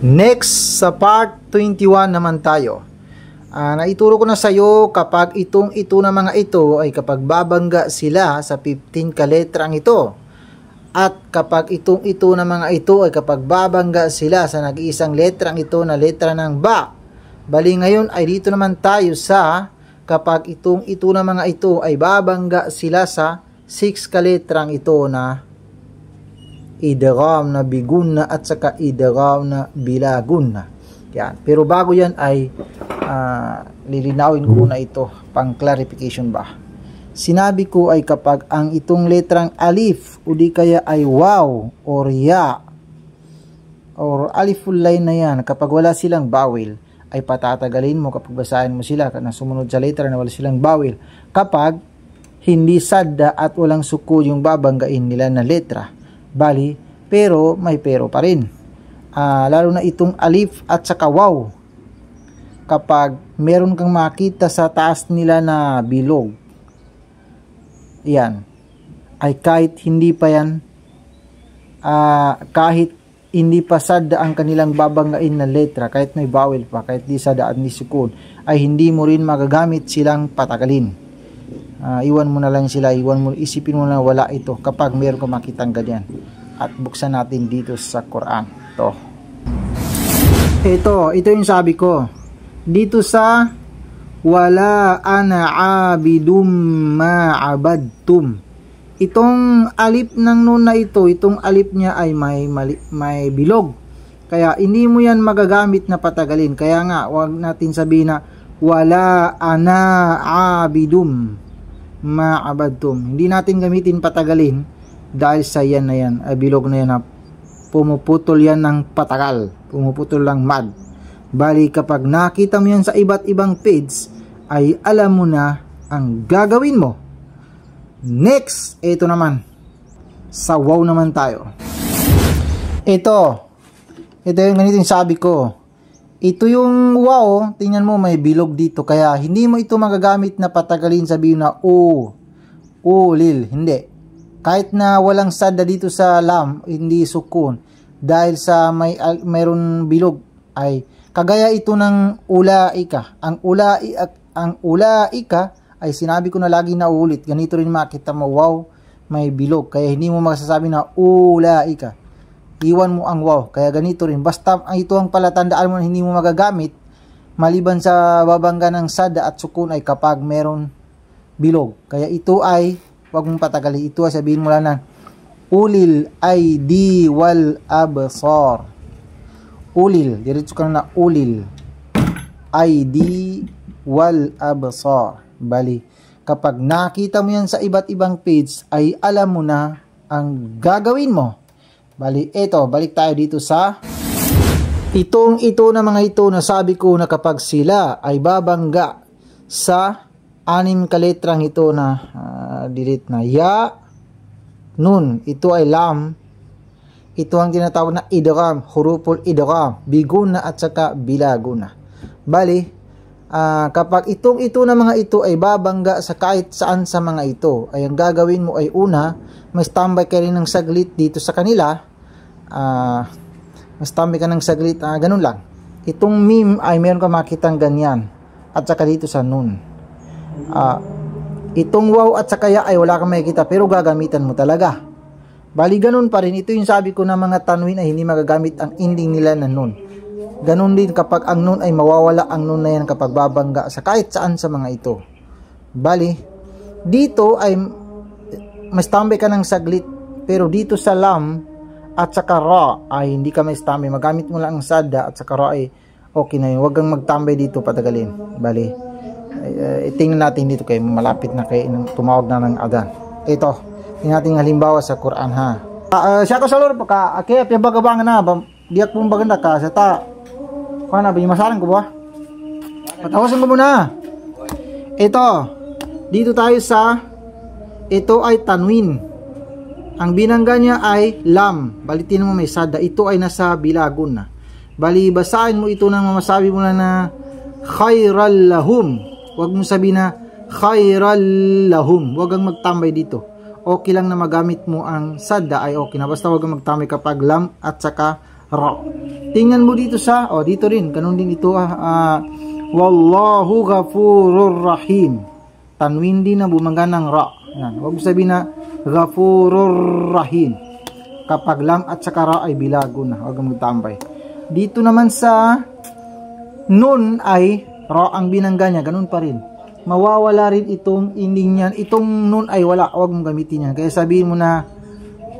Next, sa part 21 naman tayo. Naituro ko na sa iyo kapag ito na mga ito ay kapag babangga sila sa 15 kaletrang ito. At kapag ito na mga ito ay kapag babangga sila sa nag-iisang letrang ito na letra ng ba. Bali ngayon ay dito naman tayo sa kapag ito na mga ito ay babangga sila sa 6 kaletrang ito na idgham na bigun na at saka idgham na bilagun na. Yan. Pero bago yan ay lilinawin ko na ito pang clarification ba. Sinabi ko ay kapag ang itong letrang alif o di kaya ay waw or ya or aliful line na yan, kapag wala silang bawel ay patatagalin mo kapag basahin mo sila na sumunod sa letra na wala silang bawel. Kapag hindi sadda at walang suko yung babanggain nila na letra. Bali, pero may pero pa rin. Lalo na itong alif at saka waw. Kapag meron kang makita sa taas nila na bilog, yan, ay kahit hindi pa yan, kahit hindi pa sadda ang kanilang babanggain na letra, kahit may bawel pa, kahit di sadda at di sukun, ay hindi mo rin magagamit silang patagalin. Iwan mo na lang sila, isipin mo na wala ito kapag meron kang makitang ganyan. At buksan natin dito sa Quran. Ito yung sabi ko. Dito sa wala ana abidum ma'abadtum. Itong alip ng nun na ito, itong alip niya ay may bilog. Kaya hindi mo yan magagamit na patagalin. Kaya nga, wag natin sabihin na wala ana abidum ma'abadtum. Hindi natin gamitin patagalin dahil sa yan na yan, bilog na yan na pumuputol yan ng patagal. Pumuputol lang mad. Bali kapag nakita mo yan sa iba't ibang page, ay alam mo na ang gagawin mo. Next, ito naman. Sa wow naman tayo. Ito yung ganitong sabi ko. Ito yung wow, tingnan mo may bilog dito. Kaya hindi mo ito magagamit na patagalin, sabihin na ulil. Hindi. Kahit na walang sadda dito sa lam, hindi sukun. Dahil sa mayroon bilog ay kagaya ito ng ulaika. Ang ulaika ay sinabi ko na lagi na ulit. Ganito rin makita mo, wow, may bilog. Kaya hindi mo masasabi na ulaika. Iwan mo ang wow. Kaya ganito rin. Basta ito ang palatandaan mo na hindi mo magagamit maliban sa babangga ng sada at sukun ay kapag meron bilog. Kaya ito ay wag mong patagali. Ito ay sabihin mo lang na ulil aidi wal absar. Ulil, diretso ka na ulil aidi wal absar. Bali, kapag nakita mo yan sa iba't ibang page ay alam mo na ang gagawin mo. Bali, balik tayo dito sa ito na mga ito na sabi ko na kapag sila ay babangga sa 6 kaletrang ito na delete na ya, nun, ito ay lam. Ito ang tinatawag na idgham, huruful idgham, bigun na at saka bilagun na. Bali, kapag ito na mga ito ay babangga sa kahit saan sa mga ito, ay ang gagawin mo ay una, may standby ka rin ng saglit dito sa kanila. May standby ka ng saglit, ganun lang. Itong meme ay meron ka makitang ganyan. At saka dito sa nun. Itong wow at saka ya ay wala kang makikita pero gagamitan mo talaga. Bali ganun pa rin. Ito yung sabi ko na mga tanwin ay hindi magagamit ang ending nila na nun. Ganun din kapag ang nun ay mawawala ang nun na yan kapag babangga sa kahit saan sa mga ito. Bali, dito ay may standby ka ng saglit pero dito sa lam at saka ra ay hindi ka may standby. Magamit mo lang ang sada at saka ra ay okay na yun. Huwag kang magtambay dito patagalin. Bali, tingnan natin dito kay malapit na kay tumawag na ng adan. Ito, tingnan natin halimbawa sa Quran ha. Siya ko salor pa ka kaya pabagabangan na diak pong baganda ka sa ta. Kana ba masaran ko ba? Patawasan ko muna. Ito, dito tayo sa ito ay tanwin. Ang binangga niya ay lam. Balitin mo may sada. Ito ay nasa bilagun na. Bali basahin mo ito nang mamasabi mo na khairal lahum. Huwag mong sabihin na khairal lahum. Huwag kang magtambay dito. Okay lang na magamit mo ang sadda ay okay na. Basta huwag kang magtambay kapag lam at saka ra. Tingnan mo dito sa, dito rin, ganun din ito, wallahu ghafurur rahim. Tanwin din na bumangga ng ra. Yan. Huwag mo sabihin na ghafurur rahim. Kapag lam at saka ra ay bilago na. Huwag mo tambay. Dito naman sa nun ay ra ang binangga niya, ganun pa rin. Mawawala rin itong ending niyan. Itong nun ay wala. Huwag mong gamitin yan. Kaya sabihin mo na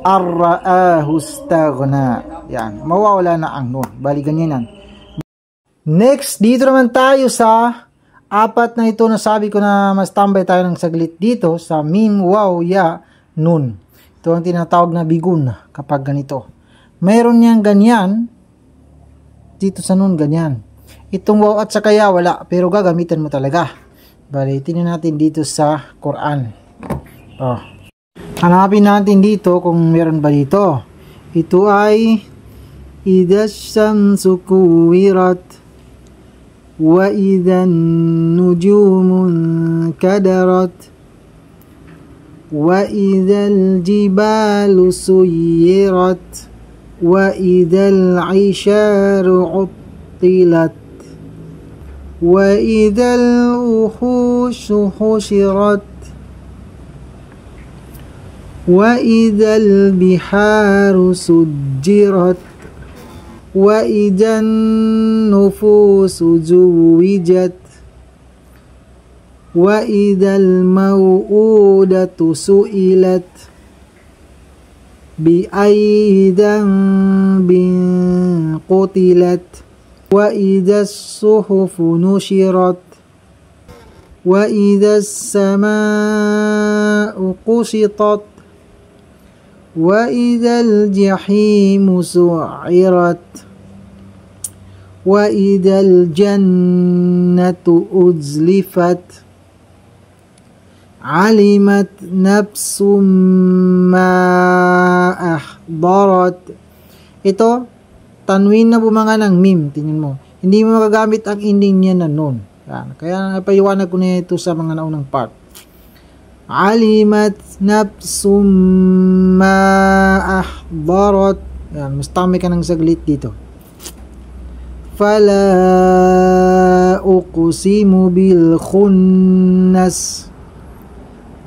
ar-ra'ahu istaghna. Yan, mawawala na ang nun. Bali, ganyan yan. Next, dito naman tayo sa apat na ito na sabi ko na mas tambay tayo ng saglit dito sa mim, waw, ya, nun. Ito ang tinatawag na bigun kapag ganito. Mayroon niyang ganyan. Dito sa nun, ganyan. Itong waw at saka ya, wala. Pero gagamitan mo talaga. Bali, tingnan natin dito sa Quran. Hanapin natin dito kung meron ba dito. Ito ay idha syamsu kuwirat wa idha nujumun kadarat wa idha aljibalu suyirat wa idha al-isharu uttilat wa idha al-wuhushu hushirat wa idha al-biharu sujjirat wa idha an-nufusu zuwijat wa idha al-maw'udatu su'ilat bi ayyi dhanbin qutilat wa idha as-suhufu nushirat wa idha as-samaa'u qushitat wa idhal jahimu su'irat wa idhal jannatu uzlifat alimat nafsum ma ahdarat. Ito, tanwin na bumanga ng mim. Tingnan mo. Hindi mo magagamit ang ending niya na nun. Yan. Kaya napaliwanag ko na ito sa mga naunang part. Alimat nafsum ma ahdarat. Yan, mas tami ka ng saglit dito. Fala uqsimu bil khunnas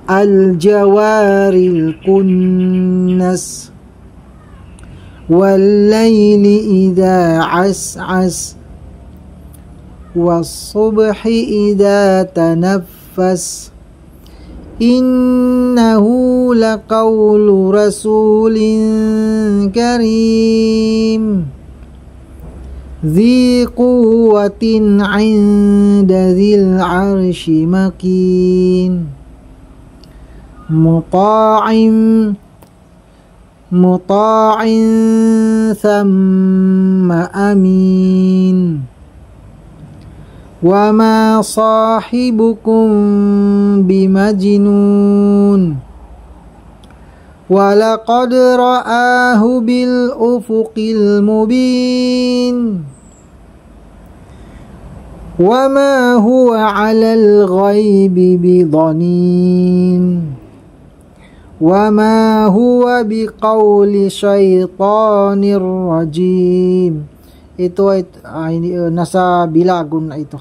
al jawaril kunnas wal layli idha as'as was subhi idha tanaffas innahu laqawlu rasulin karim dhi quwwatin 'inda dhil 'arsyi makin muta'in thumma amin wa ma sahibukum bimajnun wa laqad ra'ahu bil ufuqil mubin wa ma huwa 'alal ghaibi bidanin wa ma huwa biqawli syaitanir rajim. Ito ay nasa bilagon na ito.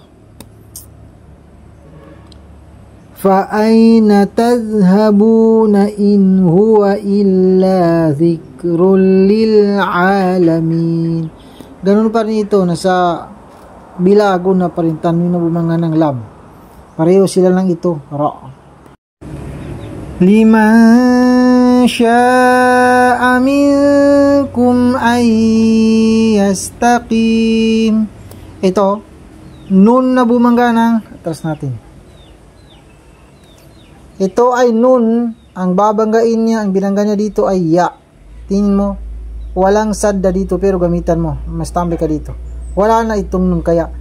Fa ayna tadhhabuna in huwa illa dhikrul lil alamin. Ganun pa rin ito, nasa bilagon na pa rin, tanwin na bumanga ng lam. Pareho sila lang ito, ra. Liman sya'a minkum ay yastaqim. Ito, nun na bumangga ng, atras natin. Ito ay nun, ang babanggain niya, ang binangga niya dito ay ya. Tingin mo, walang sadda dito pero gamitan mo. Mas tambi ka dito. Wala na itong nun, kaya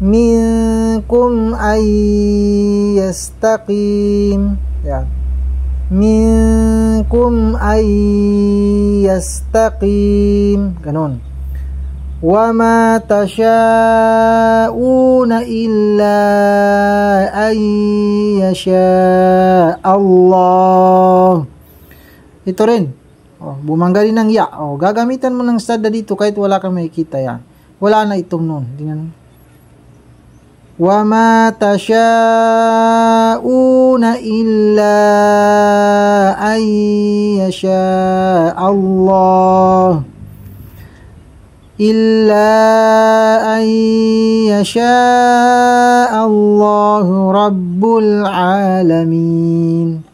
minkum ay yastaqim. Yan. Minkum ay yastaqim. Ganon. Wa ma tasha'una illa ay yasha Allah. Ito rin. Oh, bumangga din ng ya. Oh, gagamitan mo ng sada dito kahit wala kang makikita yan. Wala na itong nun. Tingnan mo. Wa ma tasha'una illa an yasha Allah. Illa an yasha Allahu Rabbul Alamin.